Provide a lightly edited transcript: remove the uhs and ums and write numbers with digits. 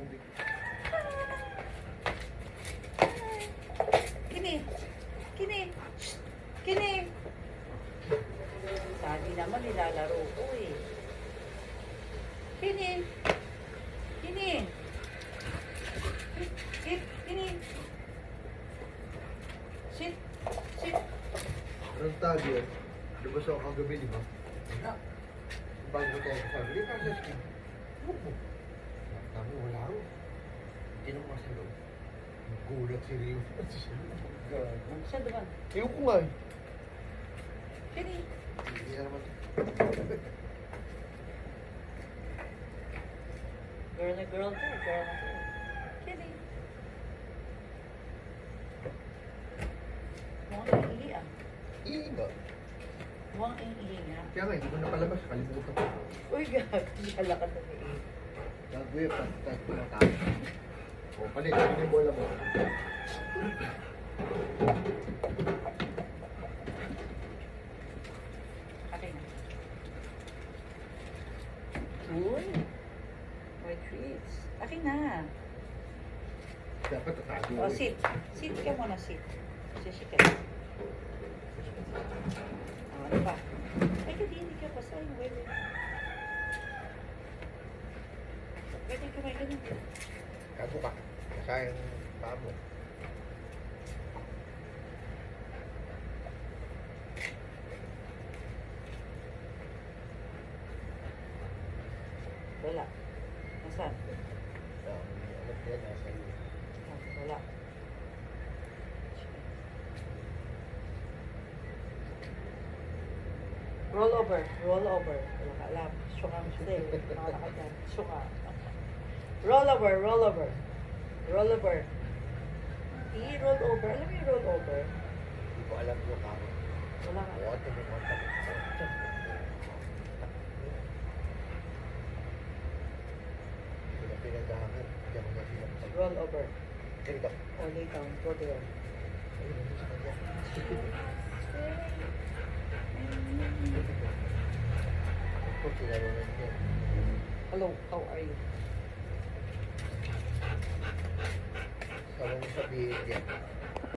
tubig. Kini. Kini. Shh. Kini. Sabi naman nilalaro ko eh. Kini. Kini. Sit. Kini. Sit. Sit. Anong tawag yun? Lubos ako kagabi, di ba? Bago ko tayo sabi, di ba sa skin? Oo. Tama, wala ako. Tinong sa loob. Gulat si Rio. Gago. Saan naman? Ewan ko nga eh. Kini. Hindi na naman. Girl na girl to. Girl na girl. Kini. Mukhang iihi ah. Iihi ba? Mukhang iihi nga. Kaya nga, hindi ko napalabas. Kalimutan ko. Uy, gago. Siyala ka na iihi. Gago yun, pag kumatakas. O, palit. Ano yung bola mo? Okay na. Uy. My treats. Okay na. Dapat tatago. O, sit. Sit ka muna, sit. Sit ka. O, ano pa? Ay, hindi ka pa sa'yo. Wait. Pwede ka may ganun. Gago ka. Kasayang paa mo. Wala. Nasaan? Ano kaya nasa iyo? Wala. Roll over. Roll over. Wala ka alam. Syunga mo siya eh. Nakala ka dyan. Syunga. Roll over. Roll over. Roll over. I-roll over. Alam mo yung roll over? Hindi ko alam yung kamo. Wala ka alam. What the fuck? Sila pinagahangan. Hindi ako na sila. Roll over. Ganito. O, lay down. Go there. Ayun, ano sa kanya? Ito, tinarunan niya. Hello, how are you? Sabi mo sabihin niya.